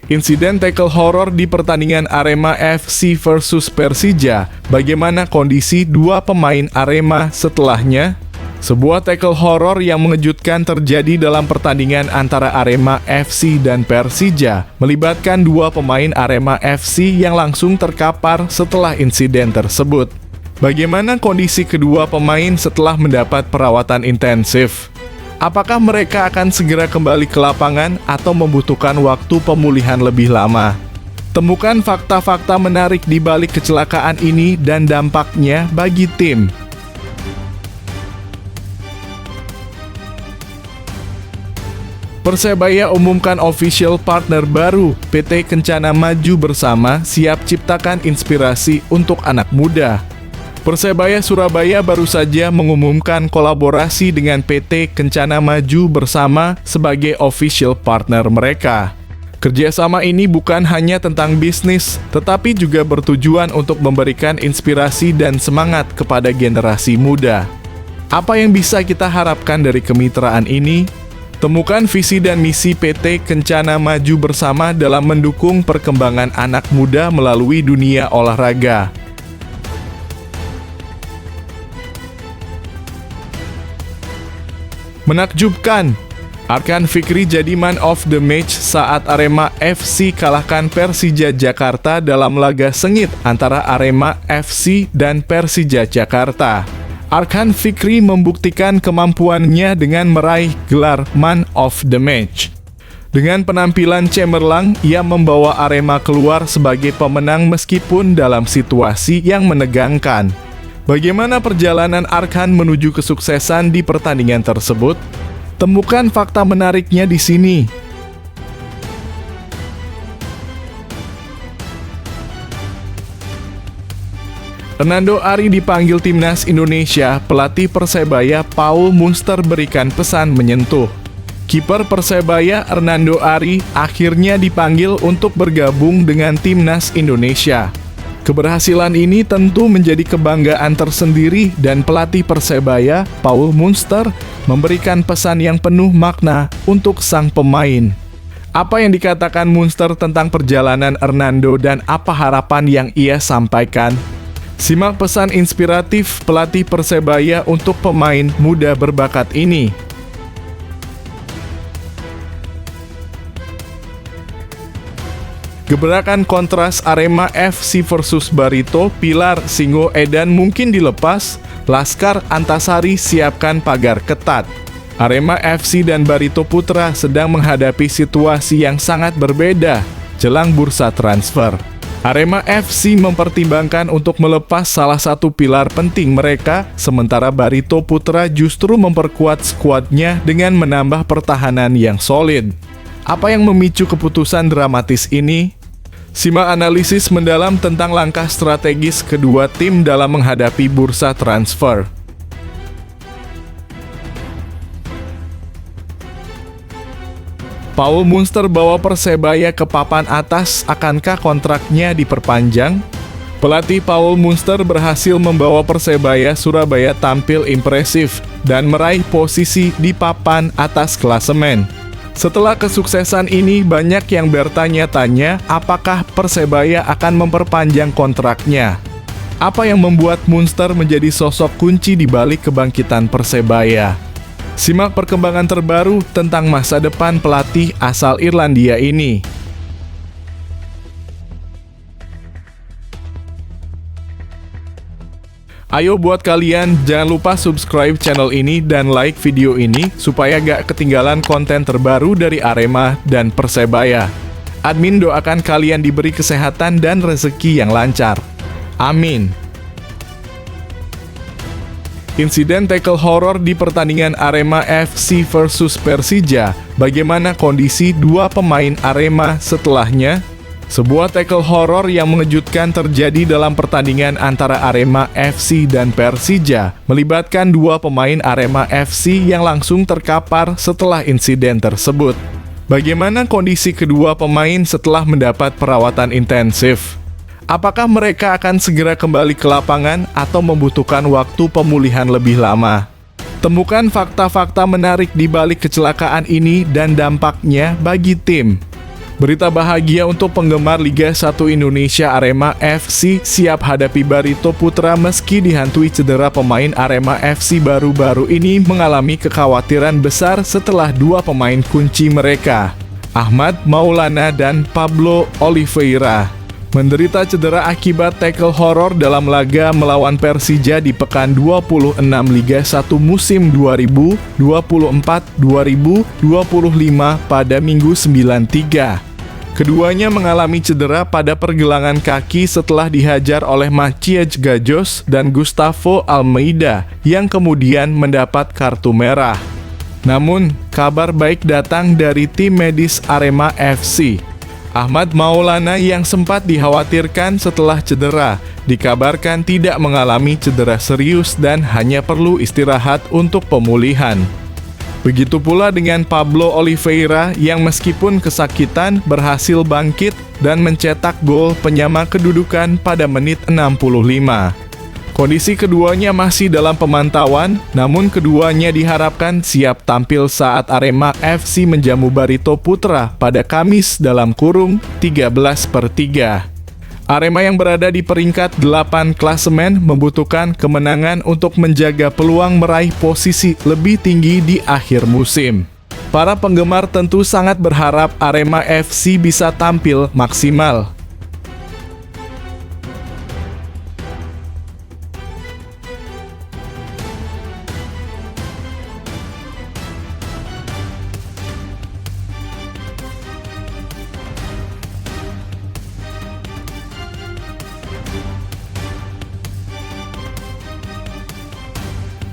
Insiden tackle horor di pertandingan Arema FC versus Persija. Bagaimana kondisi dua pemain Arema setelahnya? Sebuah tackle horor yang mengejutkan terjadi dalam pertandingan antara Arema FC dan Persija, melibatkan dua pemain Arema FC yang langsung terkapar setelah insiden tersebut. Bagaimana kondisi kedua pemain setelah mendapat perawatan intensif? Apakah mereka akan segera kembali ke lapangan atau membutuhkan waktu pemulihan lebih lama? Temukan fakta-fakta menarik di balik kecelakaan ini dan dampaknya bagi tim. Persebaya umumkan official partner baru. PT Kencana Maju Bersama siap ciptakan inspirasi untuk anak muda. Persebaya Surabaya baru saja mengumumkan kolaborasi dengan PT Kencana Maju Bersama sebagai official partner mereka. Kerjasama ini bukan hanya tentang bisnis, tetapi juga bertujuan untuk memberikan inspirasi dan semangat kepada generasi muda. Apa yang bisa kita harapkan dari kemitraan ini? Temukan visi dan misi PT Kencana Maju Bersama dalam mendukung perkembangan anak muda melalui dunia olahraga. Menakjubkan, Arkan Fikri jadi man of the match saat Arema FC kalahkan Persija Jakarta dalam laga sengit antara Arema FC dan Persija Jakarta. Arkan Fikri membuktikan kemampuannya dengan meraih gelar man of the match. Dengan penampilan cemerlang, ia membawa Arema keluar sebagai pemenang meskipun dalam situasi yang menegangkan. Bagaimana perjalanan Arkan menuju kesuksesan di pertandingan tersebut? Temukan fakta menariknya di sini. Hernando Ari dipanggil Timnas Indonesia, pelatih Persebaya Paul Munster berikan pesan menyentuh. Kiper Persebaya Hernando Ari akhirnya dipanggil untuk bergabung dengan Timnas Indonesia. Keberhasilan ini tentu menjadi kebanggaan tersendiri dan pelatih Persebaya, Paul Munster, memberikan pesan yang penuh makna untuk sang pemain. Apa yang dikatakan Munster tentang perjalanan Hernando dan apa harapan yang ia sampaikan? Simak pesan inspiratif pelatih Persebaya untuk pemain muda berbakat ini. Gebrakan kontras Arema FC versus Barito, Pilar Singo Edan mungkin dilepas, Laskar Antasari siapkan pagar ketat. Arema FC dan Barito Putra sedang menghadapi situasi yang sangat berbeda jelang bursa transfer. Arema FC mempertimbangkan untuk melepas salah satu pilar penting mereka, sementara Barito Putra justru memperkuat skuadnya dengan menambah pertahanan yang solid. Apa yang memicu keputusan dramatis ini? Simak analisis mendalam tentang langkah strategis kedua tim dalam menghadapi bursa transfer. Paul Munster bawa Persebaya ke papan atas, akankah kontraknya diperpanjang? Pelatih Paul Munster berhasil membawa Persebaya Surabaya tampil impresif dan meraih posisi di papan atas klasemen. Setelah kesuksesan ini, banyak yang bertanya-tanya apakah Persebaya akan memperpanjang kontraknya. Apa yang membuat Munster menjadi sosok kunci di balik kebangkitan Persebaya? Simak perkembangan terbaru tentang masa depan pelatih asal Irlandia ini. Ayo buat kalian, jangan lupa subscribe channel ini dan like video ini supaya gak ketinggalan konten terbaru dari Arema dan Persebaya. Admin doakan kalian diberi kesehatan dan rezeki yang lancar. Amin. Insiden tackle horor di pertandingan Arema FC versus Persija. Bagaimana kondisi dua pemain Arema setelahnya? Sebuah tackle horor yang mengejutkan terjadi dalam pertandingan antara Arema FC dan Persija, melibatkan dua pemain Arema FC yang langsung terkapar setelah insiden tersebut. Bagaimana kondisi kedua pemain setelah mendapat perawatan intensif? Apakah mereka akan segera kembali ke lapangan atau membutuhkan waktu pemulihan lebih lama? Temukan fakta-fakta menarik di balik kecelakaan ini dan dampaknya bagi tim. Berita bahagia untuk penggemar Liga 1 Indonesia, Arema FC siap hadapi Barito Putra meski dihantui cedera. Pemain Arema FC baru-baru ini mengalami kekhawatiran besar setelah dua pemain kunci mereka, Ahmad Maulana dan Pablo Oliveira, menderita cedera akibat tackle horor dalam laga melawan Persija di pekan 26 Liga 1 musim 2024-2025 pada Minggu 9/3. Keduanya mengalami cedera pada pergelangan kaki setelah dihajar oleh Maciej Gajos dan Gustavo Almeida yang kemudian mendapat kartu merah. Namun, kabar baik datang dari tim medis Arema FC. Ahmad Maulana yang sempat dikhawatirkan setelah cedera, dikabarkan tidak mengalami cedera serius dan hanya perlu istirahat untuk pemulihan. Begitu pula dengan Pablo Oliveira yang meskipun kesakitan berhasil bangkit dan mencetak gol penyama kedudukan pada menit 65. Kondisi keduanya masih dalam pemantauan, namun keduanya diharapkan siap tampil saat Arema FC menjamu Barito Putra pada Kamis (13/3). Arema yang berada di peringkat 8 klasemen membutuhkan kemenangan untuk menjaga peluang meraih posisi lebih tinggi di akhir musim. Para penggemar tentu sangat berharap Arema FC bisa tampil maksimal.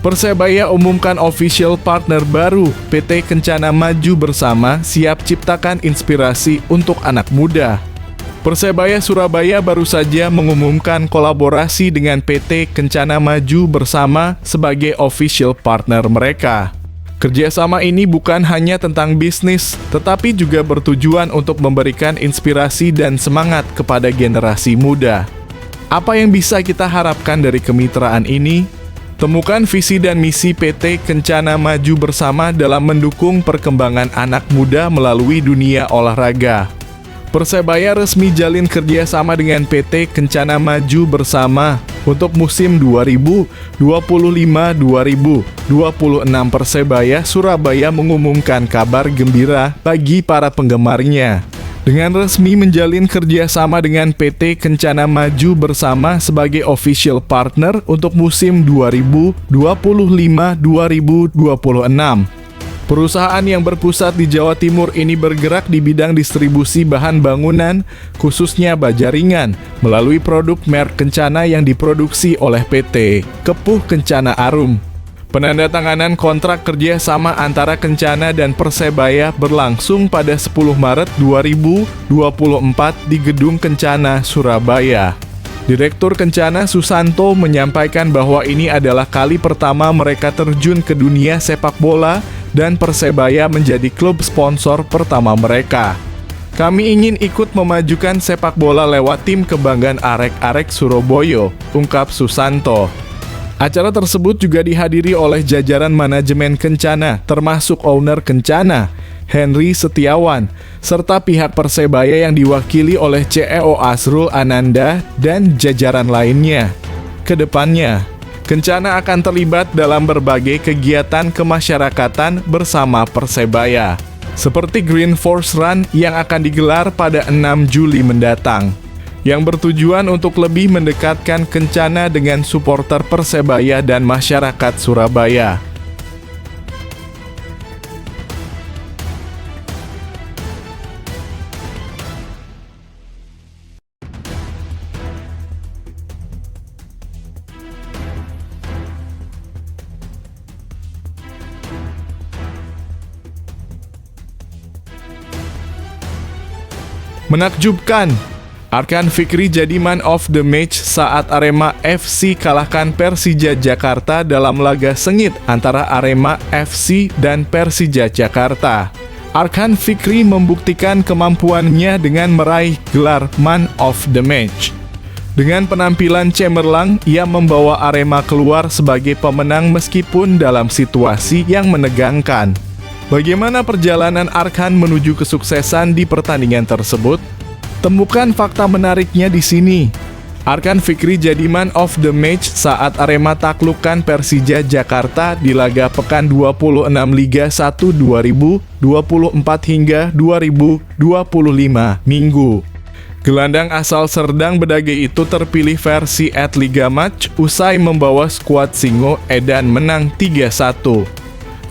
Persebaya umumkan official partner baru. PT Kencana Maju Bersama siap ciptakan inspirasi untuk anak muda. Persebaya Surabaya baru saja mengumumkan kolaborasi dengan PT Kencana Maju Bersama sebagai official partner mereka. Kerjasama ini bukan hanya tentang bisnis, tetapi juga bertujuan untuk memberikan inspirasi dan semangat kepada generasi muda. Apa yang bisa kita harapkan dari kemitraan ini? Temukan visi dan misi PT Kencana Maju Bersama dalam mendukung perkembangan anak muda melalui dunia olahraga. Persebaya resmi jalin kerjasama dengan PT Kencana Maju Bersama untuk musim 2025-2026. Persebaya Surabaya mengumumkan kabar gembira bagi para penggemarnya. Dengan resmi menjalin kerjasama dengan PT Kencana Maju Bersama sebagai official partner untuk musim 2025-2026. Perusahaan yang berpusat di Jawa Timur ini bergerak di bidang distribusi bahan bangunan, khususnya baja ringan, melalui produk merek Kencana yang diproduksi oleh PT Kepuh Kencana Arum. Penandatanganan kontrak kerja sama antara Kencana dan Persebaya berlangsung pada 10 Maret 2024 di Gedung Kencana, Surabaya. Direktur Kencana Susanto menyampaikan bahwa ini adalah kali pertama mereka terjun ke dunia sepak bola dan Persebaya menjadi klub sponsor pertama mereka. Kami ingin ikut memajukan sepak bola lewat tim kebanggaan Arek-Arek Surabaya, ungkap Susanto. Acara tersebut juga dihadiri oleh jajaran manajemen Kencana, termasuk owner Kencana, Henry Setiawan, serta pihak Persebaya yang diwakili oleh CEO Azrul Ananda dan jajaran lainnya. Kedepannya, Kencana akan terlibat dalam berbagai kegiatan kemasyarakatan bersama Persebaya, seperti Green Force Run yang akan digelar pada 6 Juli mendatang, yang bertujuan untuk lebih mendekatkan Kencana dengan supporter Persebaya dan masyarakat Surabaya. Menakjubkan, Arkan Fikri jadi man of the match saat Arema FC kalahkan Persija Jakarta dalam laga sengit antara Arema FC dan Persija Jakarta. Arkan Fikri membuktikan kemampuannya dengan meraih gelar man of the match. Dengan penampilan cemerlang, ia membawa Arema keluar sebagai pemenang meskipun dalam situasi yang menegangkan. Bagaimana perjalanan Arkan menuju kesuksesan di pertandingan tersebut? Temukan fakta menariknya di sini. Arkan Fikri jadi man of the match saat Arema taklukkan Persija Jakarta di laga pekan 26 Liga 1 2024 hingga 2025 Minggu. Gelandang asal Serdang Bedagai itu terpilih versi Liga Match usai membawa skuad Singo Edan menang 3-1.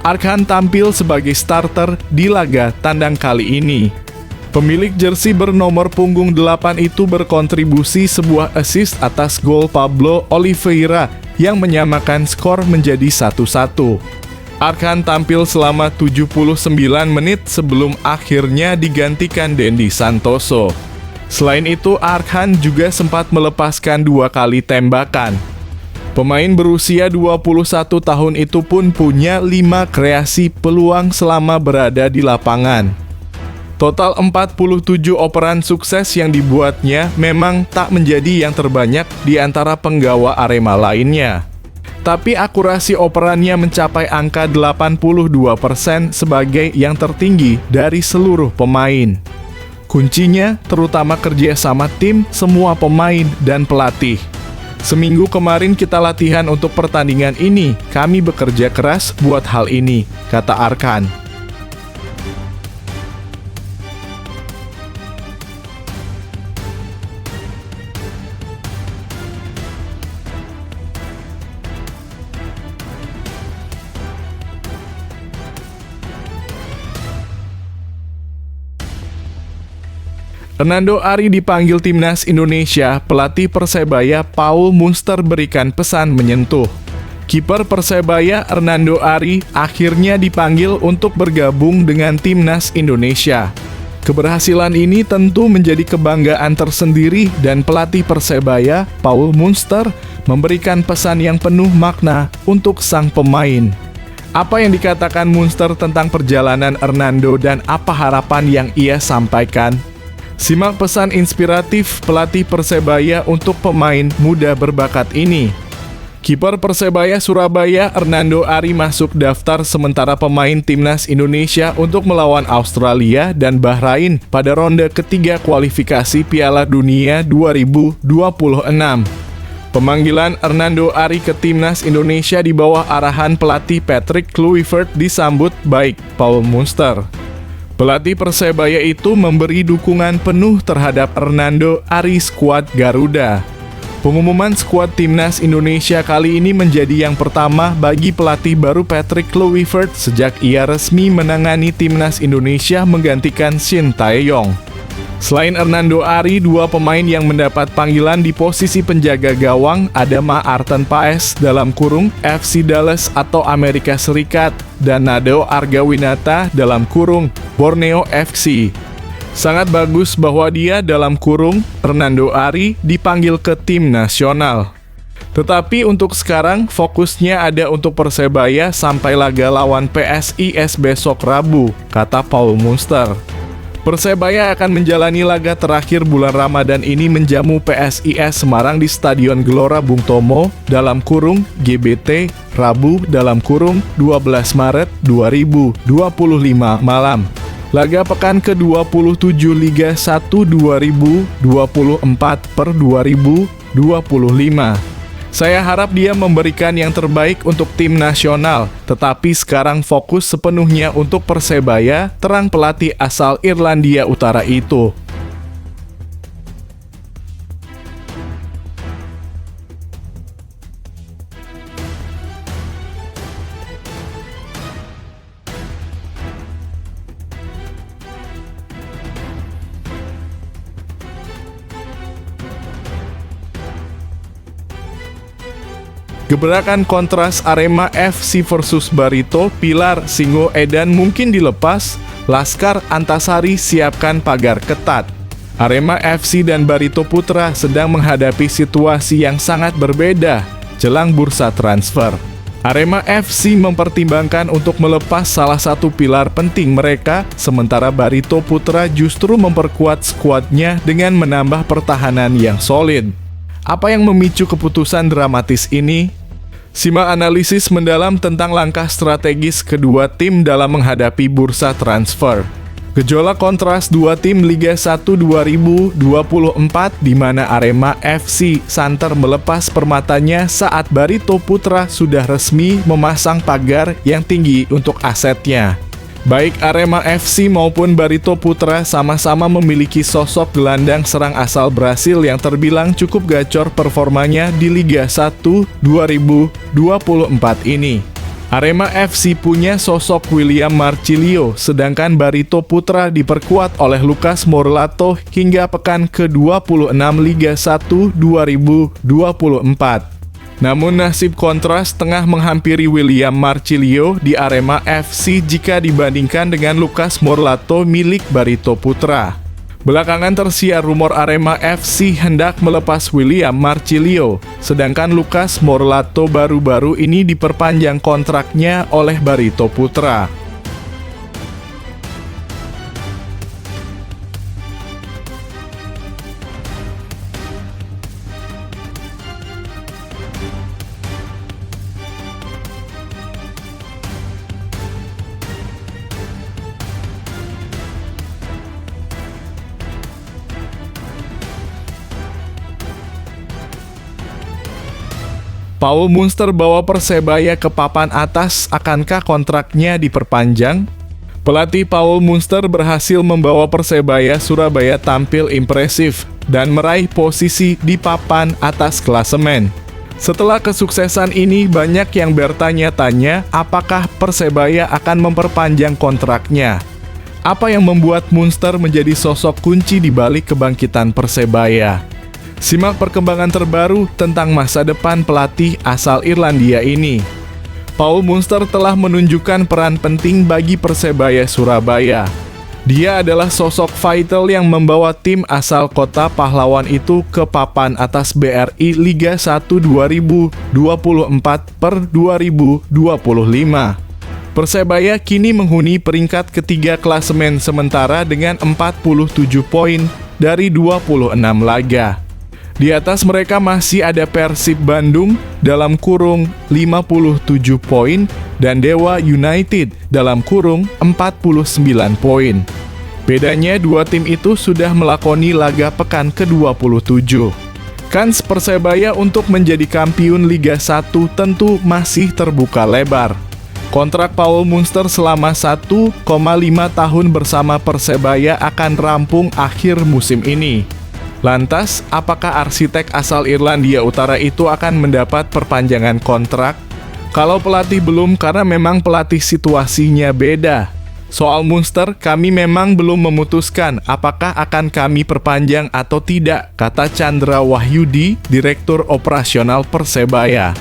Arkan tampil sebagai starter di laga tandang kali ini. Pemilik jersey bernomor punggung 8 itu berkontribusi sebuah assist atas gol Pablo Oliveira yang menyamakan skor menjadi 1-1. Arkan tampil selama 79 menit sebelum akhirnya digantikan Dendi Santoso. Selain itu, Arkan juga sempat melepaskan 2 kali tembakan. Pemain berusia 21 tahun itu pun punya 5 kreasi peluang selama berada di lapangan. Total 47 operan sukses yang dibuatnya memang tak menjadi yang terbanyak di antara penggawa Arema lainnya. Tapi akurasi operannya mencapai angka 82% sebagai yang tertinggi dari seluruh pemain. Kuncinya terutama kerjasama tim, semua pemain dan pelatih. Seminggu kemarin kita latihan untuk pertandingan ini, kami bekerja keras buat hal ini, kata Arkan. Hernando Ari dipanggil timnas Indonesia, pelatih Persebaya Paul Munster berikan pesan menyentuh. Kiper Persebaya Hernando Ari akhirnya dipanggil untuk bergabung dengan timnas Indonesia. Keberhasilan ini tentu menjadi kebanggaan tersendiri dan pelatih Persebaya Paul Munster memberikan pesan yang penuh makna untuk sang pemain. Apa yang dikatakan Munster tentang perjalanan Hernando dan apa harapan yang ia sampaikan? Simak pesan inspiratif pelatih Persebaya untuk pemain muda berbakat ini. Kiper Persebaya Surabaya Hernando Ari masuk daftar sementara pemain timnas Indonesia untuk melawan Australia dan Bahrain pada ronde ketiga kualifikasi Piala Dunia 2026. Pemanggilan Hernando Ari ke timnas Indonesia di bawah arahan pelatih Patrick Kluivert disambut baik Paul Munster. Pelatih Persebaya itu memberi dukungan penuh terhadap Hernando Ari skuad Garuda. Pengumuman skuad timnas Indonesia kali ini menjadi yang pertama bagi pelatih baru Patrick Kluivert sejak ia resmi menangani timnas Indonesia menggantikan Shin Tae-yong. Selain Hernando Ari, 2 pemain yang mendapat panggilan di posisi penjaga gawang ada Maarten Paes (FC Dallas atau Amerika Serikat) dan Nadeo Argawinata (Borneo FC). Sangat bagus bahwa dia Hernando Ari dipanggil ke tim nasional. Tetapi untuk sekarang fokusnya ada untuk Persebaya sampai laga lawan PSIS besok Rabu, kata Paul Munster. Persebaya akan menjalani laga terakhir bulan Ramadan ini menjamu PSIS Semarang di Stadion Gelora Bung Tomo (GBT) Rabu (12 Maret 2025 malam). Laga pekan ke-27 Liga 1 2024/2025. Saya harap dia memberikan yang terbaik untuk tim nasional, tetapi sekarang fokus sepenuhnya untuk Persebaya, terang pelatih asal Irlandia Utara itu. Gebrakan kontras Arema FC versus Barito, pilar Singo Edan mungkin dilepas, Laskar Antasari siapkan pagar ketat. Arema FC dan Barito Putra sedang menghadapi situasi yang sangat berbeda jelang bursa transfer. Arema FC mempertimbangkan untuk melepas salah satu pilar penting mereka, sementara Barito Putra justru memperkuat skuadnya dengan menambah pertahanan yang solid. Apa yang memicu keputusan dramatis ini? Simak analisis mendalam tentang langkah strategis kedua tim dalam menghadapi bursa transfer. Gejolak kontras dua tim Liga 1 2024 di mana Arema FC santer melepas permatanya saat Barito Putra sudah resmi memasang pagar yang tinggi untuk asetnya. Baik Arema FC maupun Barito Putra sama-sama memiliki sosok gelandang serang asal Brasil yang terbilang cukup gacor performanya di Liga 1 2024 ini. Arema FC punya sosok William Marcilio, sedangkan Barito Putra diperkuat oleh Lucas Mourato hingga pekan ke-26 Liga 1 2024. Namun nasib kontras tengah menghampiri William Marcilio di Arema FC jika dibandingkan dengan Lucas Mourato milik Barito Putra. Belakangan tersiar rumor Arema FC hendak melepas William Marcilio, sedangkan Lucas Mourato baru-baru ini diperpanjang kontraknya oleh Barito Putra. Paul Munster bawa Persebaya ke papan atas, akankah kontraknya diperpanjang? Pelatih Paul Munster berhasil membawa Persebaya Surabaya tampil impresif dan meraih posisi di papan atas klasemen. Setelah kesuksesan ini, banyak yang bertanya-tanya apakah Persebaya akan memperpanjang kontraknya. Apa yang membuat Munster menjadi sosok kunci di balik kebangkitan Persebaya? Simak perkembangan terbaru tentang masa depan pelatih asal Irlandia ini. Paul Munster telah menunjukkan peran penting bagi Persebaya Surabaya. Dia adalah sosok vital yang membawa tim asal kota pahlawan itu ke papan atas BRI Liga 1 2024 per 2025. Persebaya kini menghuni peringkat ketiga klasemen sementara dengan 47 poin dari 26 laga. Di atas mereka masih ada Persib Bandung dalam kurung 57 poin dan Dewa United dalam kurung 49 poin. Bedanya dua tim itu sudah melakoni laga pekan ke-27. Kans Persebaya untuk menjadi kampiun Liga 1 tentu masih terbuka lebar. Kontrak Paul Munster selama 1,5 tahun bersama Persebaya akan rampung akhir musim ini. Lantas, apakah arsitek asal Irlandia Utara itu akan mendapat perpanjangan kontrak? Kalau pelatih belum, karena memang pelatih situasinya beda. Soal Munster, kami memang belum memutuskan apakah akan kami perpanjang atau tidak, kata Chandra Wahyudi, Direktur Operasional Persebaya.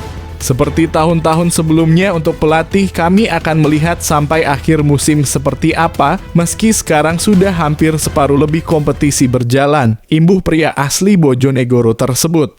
Seperti tahun-tahun sebelumnya untuk pelatih, kami akan melihat sampai akhir musim seperti apa, meski sekarang sudah hampir separuh lebih kompetisi berjalan, imbuh pria asli Bojonegoro tersebut.